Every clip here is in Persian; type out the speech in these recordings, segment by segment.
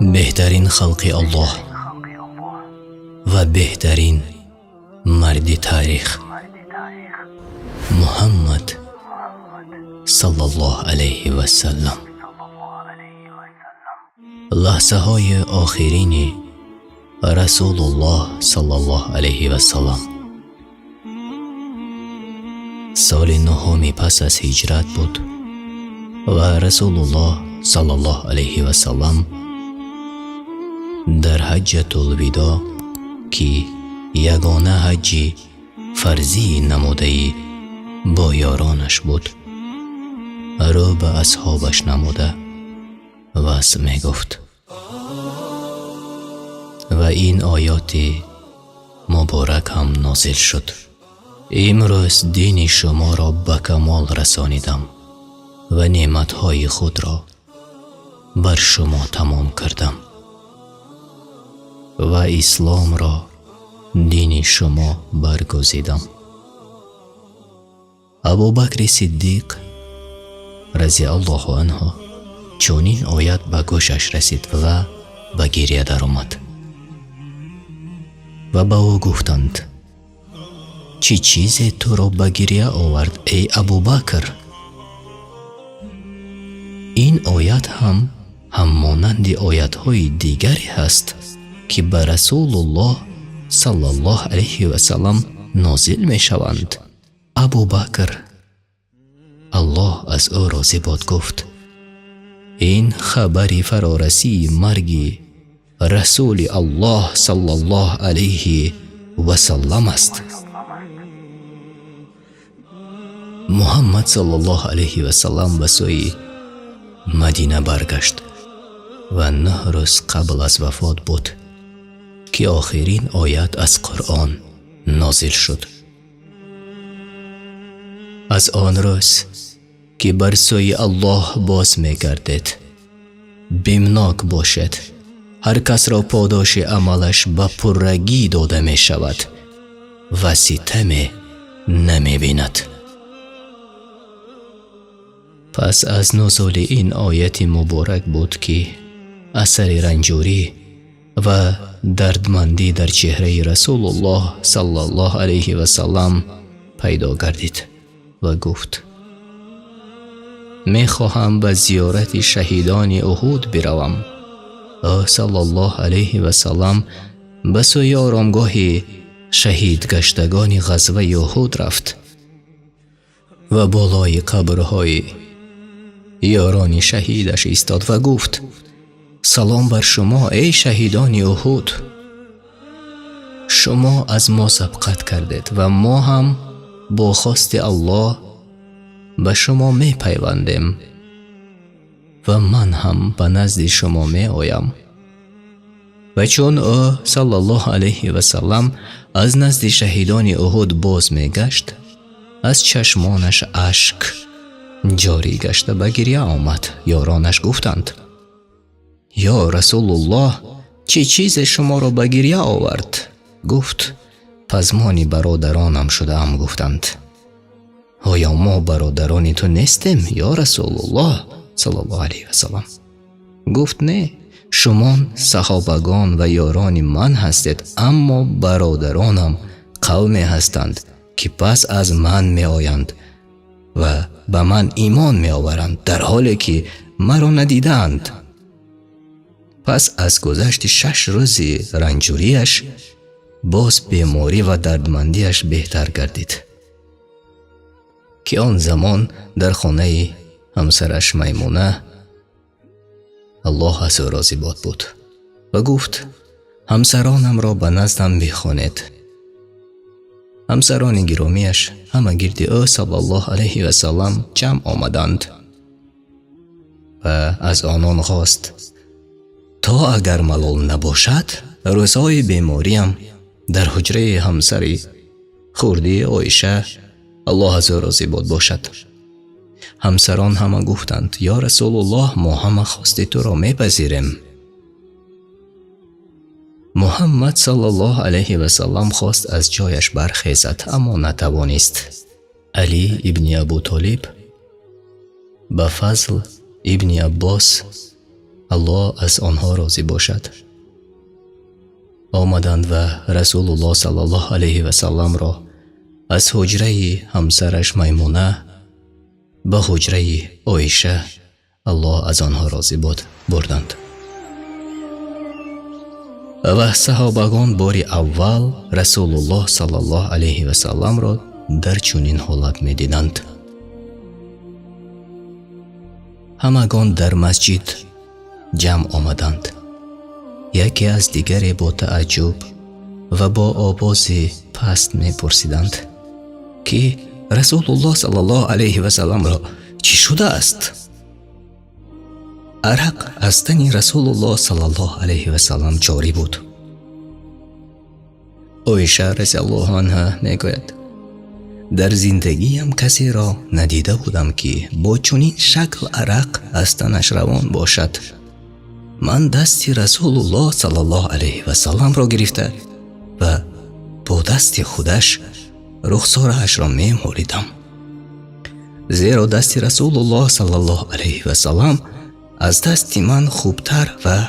بهترین خلق الله و بهترین مرد تاریخ محمد صلی الله علیه و سلم. لحظه های آخرین رسول الله صلی الله علیه و سلم. سال نهمی پس از هجرت بود و رسول الله صلی الله علیه و سلم در حجة الوداع که یگانه حج فرضی نموده با یارانش بود رو به اصحابش نموده واسه می گفت و این آیات مبارک هم نازل شد: امروز دین شما را به کمال رسانیدم و نعمتهای خود را بر شما تمام کردم و اسلام را دین شما برگزیدم. ابوبکر صدیق رضی الله عنه چونین آیت به گوشش رسید و به گریه در آمد و به او گفتند: چه چیزی تو را به گریه آورد ای ابوبکر؟ این آیت هم مانند آیت های دیگری هست که به رسول الله صلی الله علیه و سلم نازل می شوند. ابوبکر الله از او راضی باد گفت: این خبری فرارسی مرگ رسول الله صلی الله علیه و سلم است. محمد صلی الله علیه و سلم به سوی مدینه برگشت و 9 روز قبل از وفات بود که آخرین آیت از قرآن نازل شد. از آن روز که بر سوی الله باز می گردید بیمناک باشد، هر کس را پاداش عملش به پرگی داده می شود و ستم نمی بیند. پس از نزول این آیت مبارک بود که اثر رنجوری و دردمندی در چهره رسول الله صلی الله علیه و سلم پیدا گردید و گفت: می خواهم به زیارت شهیدان احد بروم. صلی الله علیه و سلم به سوی آرامگاه شهید گشتگان غزوه احد رفت و بالای قبرهای یاران شهیدش ایستاد و گفت: سلام بر شما ای شهیدان احد، شما از ما سبقت کردید و ما هم با خواست الله به شما می پیوندیم و من هم به نزد شما می آیم. و چون او صلی الله علیه و سلم از نزد شهیدان احد باز می گشت، از چشمانش اشک جاری گشته به گریه آمد. یارانش گفتند: یا رسول الله، چه چیز شما را به گریه آورد؟ گفت: پزمان برادرانم شده ام. گفتند: آیا ما برادران تو نیستیم یا رسول الله صلی الله علیه و سلم؟ گفت: نه، شما صحابگان و یاران من هستید، اما برادرانم قومی هستند که پس از من می آیند و به من ایمان می آورند در حالی که مرا ندیدند. پس از گذشت 6 روز رنجوریش باز بیماری و دردمندیش بهتر گردید که آن زمان در خانه همسرش میمونه الله از او راضی باد بود و گفت: همسرانم را به نزدم بخوانید. همسران گرامیش همه گرد او صلی الله علیه و سلم جمع آمدند و از آنان خواست تا اگر ملال نباشد روزهای بیماریم در حجره همسری خردی عایشه الله از او راضی باد باشد. همسران همه گفتند: یا رسول الله، ما همه خواست تو را میپذیریم. محمد صلی الله علیه و سلم خواست از جایش برخیزد اما نتوانست. علی ابن ابو طالب به فضل ابن عباس الله از آنها راضی باشد. آمدند و رسول الله صلی الله علیه و سلم را از حجره همسرش میمونه به حجره عایشه، الله از آنها راضی بود، بردند. و صحابگان باری اول رسول الله صلی الله علیه و سلم را در چنین حالت می دیدند. همگان در مسجد جمع آمدند. یکی از دیگری با تعجب و با آواز پست می پرسیدند که رسول الله صلی الله علیه و سلم را چی شده است؟ عرق از تن رسول الله صلی الله علیه و سلم جاری بود. عایشه رضی الله عنها میگوید در زندگیم کسی را ندیده بودم که با چنین شکل عرق از تنش روان باشد. من دست رسول الله صلی الله علیه و سلم را گرفته و با دست خودش رخسارش را می موریدم، زیرا دست رسول الله صلی الله علیه و سلم از دست من خوبتر و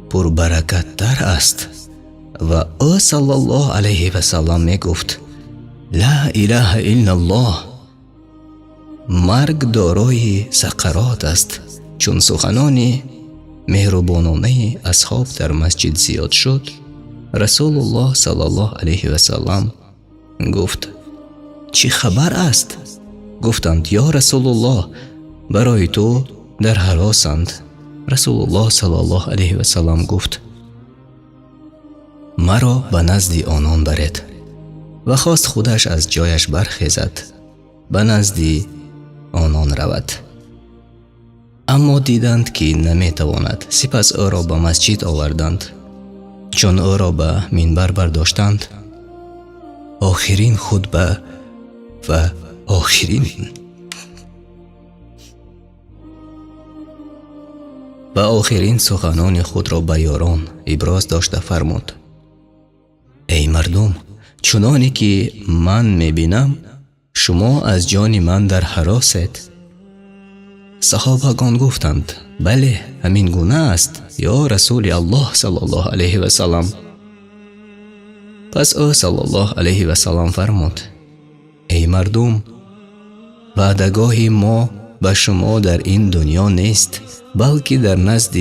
پربرکت‌تر است. و او صلی الله علیه و سلم می گفت لا اله الا الله. مرگ دارای سقرات است. چون سخنان مهربانانه اصحاب در مسجد زیاد شد، رسول الله صلی الله علیه و سلم گفت چی خبر است؟ گفتند یا رسول الله برای تو در هراسند. رسول الله صلی الله علیه و سلم گفت مرا به نزد آنان برید و خواست خودش از جایش برخیزد به نزد آنان رود، اما دیدند که نمیتواند. سپس او را به مسجد آوردند. چون او را به منبر برداشتند، آخرین خطبه و آخرین سخنان خود را به یاران ابراز داشته فرمود ای مردم، چنانی که من میبینم شما از جان من در هراسید. صحابگان گفتند بله همین گونه است یا رسول الله صلی الله علیه و سلم. پس او صلی الله علیه و سلم فرمود ای مردم، وعدگاه ما به شما در این دنیا نیست، بلکه در نزد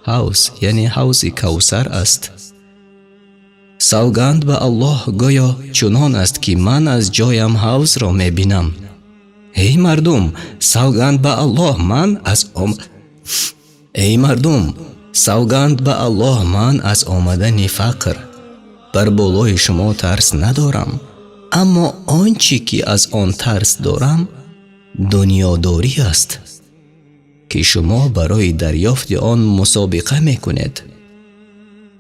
حوض یعنی حوض کوثر است. سوگند به الله گویا چنان است که من از جایم حوض را می بینم. ای مردم، سوگند به الله من از آمدن فقر بر بالای شما ترس ندارم، اما آنچه که از آن ترس دارم دنیاداری است که شما برای دریافت آن مسابقه میکنید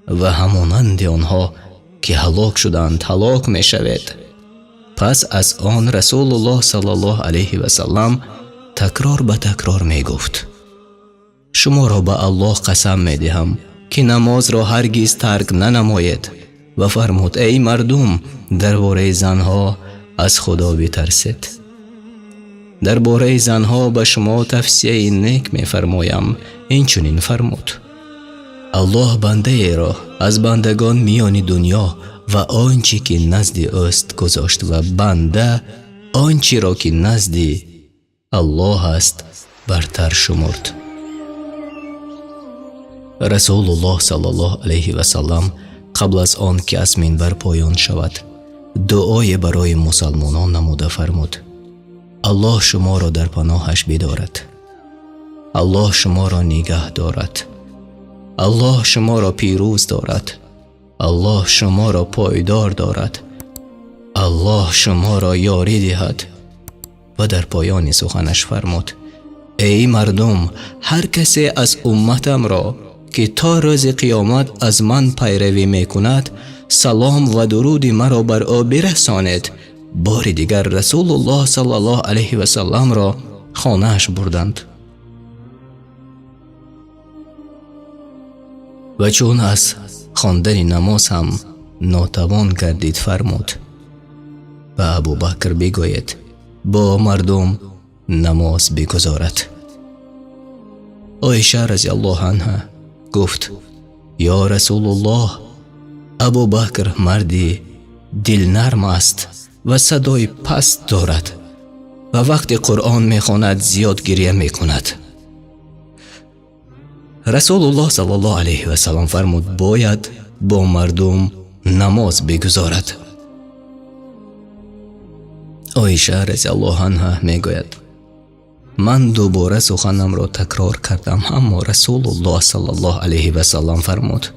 و همانند آنها که هلاک شدند هلاک میشوید. پس از آن رسول الله صلی الله علیه و سلم تکرار به تکرار می گفت شما را به الله قسم می دهم که نماز را هرگز ترک ننماید و فرمود ای مردم، درباره زنها از خدا بترسید. درباره زنها به شما توصیه نیک می فرمایم. این چنین فرمود الله بنده ای را از بندگان میان دنیا و آنچه که نزد اوست گذاشت و بنده آنچه را که نزد الله است برتر شمرد. رسول الله صلی الله علیه و سلم قبل از آن که از منبر پایان شود دعای برای مسلمانان نموده فرمود الله شما را در پناهش بدارد، الله شما را نگه دارد، الله شما را پیروز دارد، الله شما را پایدار دارد، الله شما را یاری دهد. و در پایان سخنش فرمود ای مردم، هر کسی از امتم را که تا روز قیامت از من پیروی میکند سلام و درود مرا بر او برسانید. بار دیگر رسول الله صلی الله علیه و سلم را خانه‌اش بردند و چون از خواندن نماز هم ناتوان گردید فرمود به ابوبکر بگوید با مردم نماز بگذارد. عایشه رضی الله عنها گفت یا رسول الله، ابوبکر مردی دل نرم است و صدای پست دارد و وقتی قرآن میخواند زیاد گریه میکند. رسول الله صلی الله علیه و سلم فرمود باید با مردم نماز بگذارد. عایشه رضی الله عنها میگوید من دوباره سخنم را تکرار کردم، اما رسول الله صلی الله علیه و سلم فرمود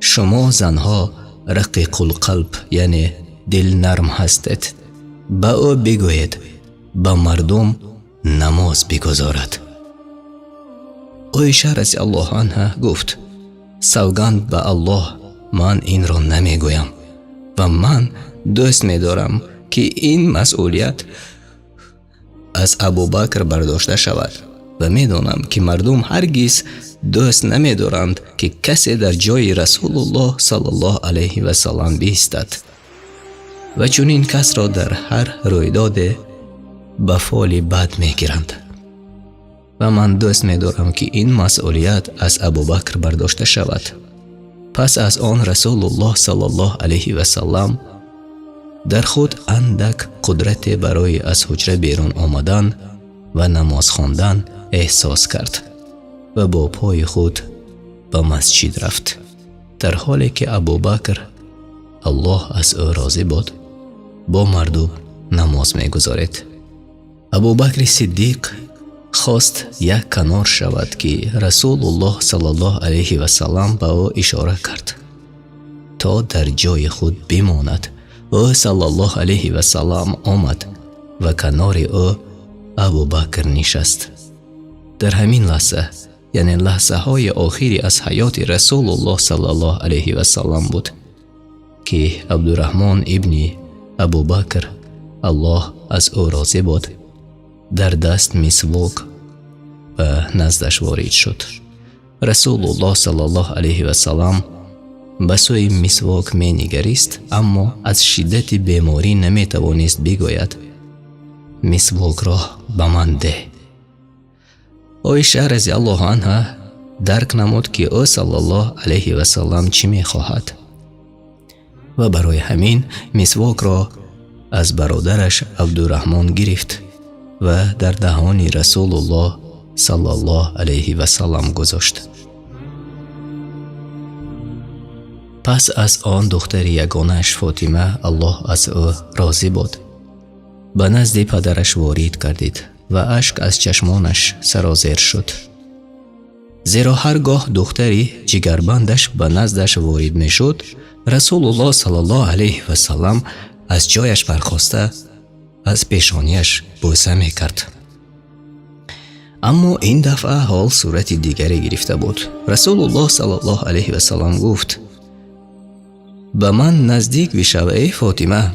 شما زنها رقیق القلب یعنی دل نرم هستید، با او بگویید با مردم نماز بگذارد. عایشه رضی الله عنها گفت سوگند به الله من این را نمیگویم و من دوست می‌دارم که این مسئولیت از ابوبکر برداشته شود و میدانم که مردم هرگز دوست نمی‌دارند که کسی در جای رسول الله صلی الله علیه و سلم بایستد و چون این کس را در هر رویداد به فعل بد میگیرند و من دوست می‌دارم که این مسئولیت از ابوبکر برداشته شود. پس از آن رسول الله صلی الله علیه و سلم در خود اندک قدرت برای از حجره بیرون آمدن و نماز خواندن احساس کرد و با پای خود به مسجد رفت، در حالی که ابوبکر الله از او راضی بود با مردم نماز می‌گذارد. ابوبکر صدیق خواست یک کنار شود که رسول الله صلی الله علیه و سلم به او اشاره کرد تا در جای خود بماند. او صلی الله علیه و سلم آمد و کنار او ابوبکر نشست. در همین لحظه یعنی لحظه های آخری از حیات رسول الله صلی الله علیه و سلم بود که عبدالرحمن ابن ابوبکر الله از او راضی بود در دست مسواک و نزدش وارد شد. رسول الله صلی الله علیه و سلم به سوی مسواک می نگریست، اما از شدت بیماری نمی توانست بگوید مسواک را به من ده. عایشه رضی الله عنها درک نمود که او صلی الله علیه و سلم چی می خواهد و برای همین مسواک را از برادرش عبدالرحمن گرفت و در دهان رسول الله صلی الله علیه و سلم گذاشت. پس از آن دختر یگانش فاطمه الله از او راضی بود به نزد پدرش وارد گردید و اشک از چشمانش سرازیر شد، زیرا هرگاه دختری جگربندش به نزدش وارد می شد رسول الله صلی الله علیه و سلم از جایش برخاسته از پیشانیش بوسه می کرد. اما این دفعه حال صورت دیگری گرفته بود. رسول الله صلی الله علیه و سلم گفت به من نزدیک بشو ای فاطمه.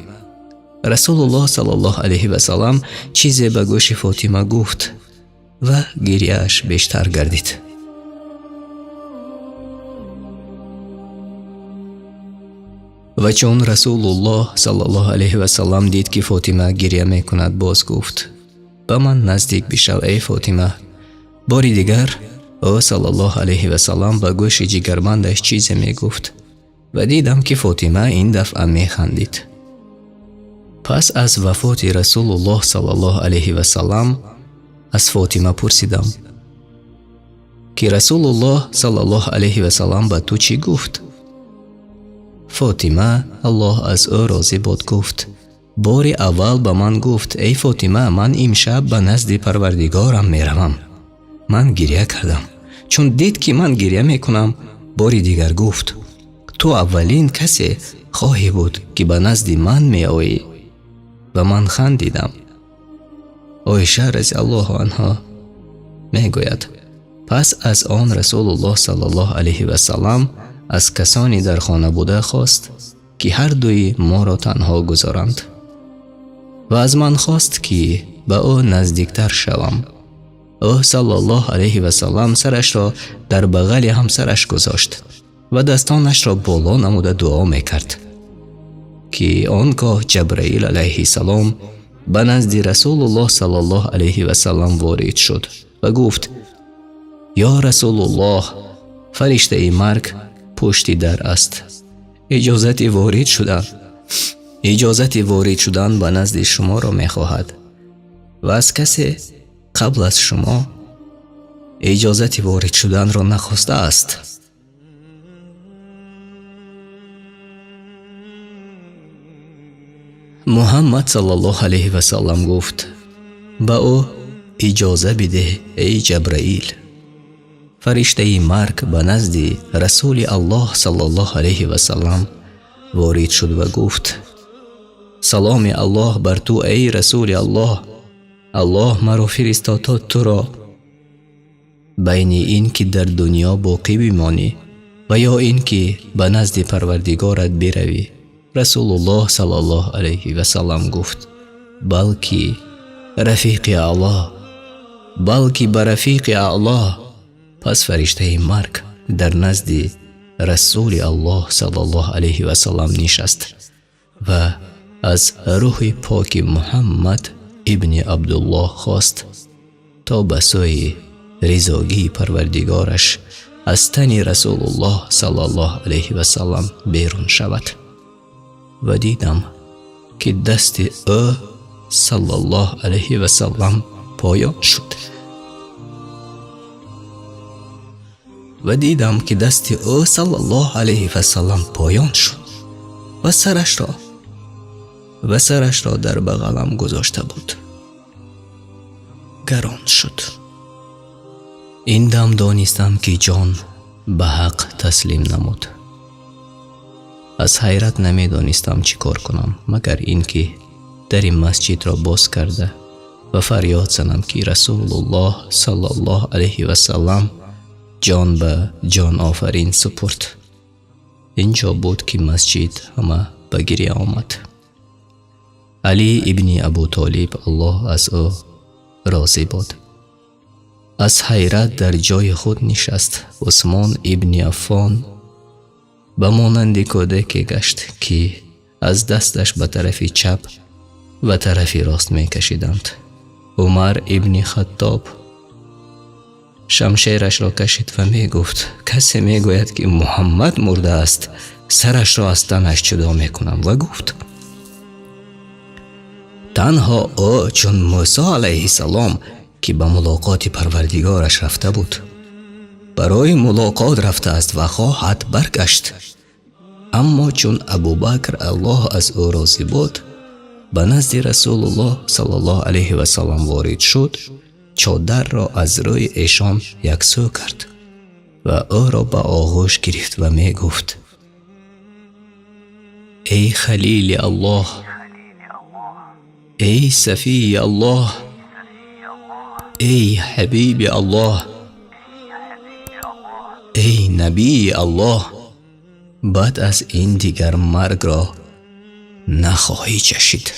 رسول الله صلی الله علیه و سلم چیزی به گوش فاطمه گفت و گریه‌اش بیشتر گردید. و چون رسول الله صلی الله علیه و سلم دید که فاطمه گریه میکند باز گفت به من نزدیک بشو ای فاطمه. باری دیگر او صلی الله علیه و سلم به گوش جگربندش چیزی میگفت و دیدم که فاطمه این دفعه میخندید. پس از وفات رسول الله صلی الله علیه و سلم از فاطمه پرسیدم که رسول الله صلی الله علیه و سلم به تو چی گفت؟ فاطمه الله از او راضی بود گفت بار اول به من گفت ای فاطمه من امشب به نزد پروردگارم میروم. من گریه کردم چون دید که من گریه میکنم. باری دیگر گفت تو اولین کسی خواهی بود که به نزد من می آیی و من خندیدم. عایشه رضی الله عنها می گوید پس از آن رسول الله صلی الله علیه و سلم از کسانی در خانه بوده خواست که هر دوی ما را تنها گذارند و از من خواست که به او نزدیکتر شوم. او صلی الله علیه و سلم سرش را در بغل همسرش گذاشت و دستانش را بالا نموده دعا میکرد که آنگاه جبرائیل علیه السلام به نزد رسول الله صلی الله علیه و سلم وارد شد و گفت یا رسول الله، فرشته مرگ پشت در است. اجازت وارد شدن به نزد شما را می خواهد و از کسی قبل از شما اجازت وارد شدن را نخواسته است. محمد صلی الله علیه و سلم گفت: به او اجازه بده ای جبرائیل. فرشته مرگ به نزد رسول الله صلی الله علیه و سلم وارد شد و گفت: سلام الله بر تو ای رسول الله. الله مرا فرستاد تا تو را بین این که در دنیا باقی بمانی و یا این که به نزد پروردگارت بروی. رسول الله صلی الله علیه و سلم گفت: بلکه رفیق اعلی. پس فرشته مرگ در نزد رسول الله صلی الله علیه و سلم نشست و از روح پاک محمد ابن عبدالله خواست تا به سوی رضاگی پروردگارش از تن رسول الله صلی الله علیه و سلم بیرون شود و دیدم که دست او صلی الله علیه و سلم پایان شد و سرش را در بغلم گذاشته بود. گران شد. این دم دانستم که جان به حق تسلیم نمود. از حیرت نمی دانستم چی کار کنم مگر اینکه در این مسجد را باز کرده و فریاد زنم که رسول الله صلی الله علیه و سلم جان به جان آفرین سپرد. اینجا بود که مسجد همه به گریه آمد. علی ابن ابو طالب الله از او راضی بود از حیرت در جای خود نشست. عثمان ابن عفان به مانند کودکی گشت که از دستش به طرف چپ و طرف راست می کشیدند. عمر ابن خطاب شمشیرش را کشید و می گفت: کسی می گوید که محمد مرده است، سرش را از تنش جدا می کنم. و گفت: تنها او چون موسی علیه السلام که به ملاقات پروردگارش رفته بود برای ملاقات رفته است و خواهد برگشت. اما چون ابوبکر الله از او راضی بود به نزد رسول الله صلی الله علیه و سلم وارد شد، چادر را از روی ایشان یکسو کرد و او را به آغوش گرفت و می گفت: ای خلیل الله، ای صفی الله، ای حبیب الله، ای نبی الله، بعد از این دیگر مرگ را نخواهی چشید.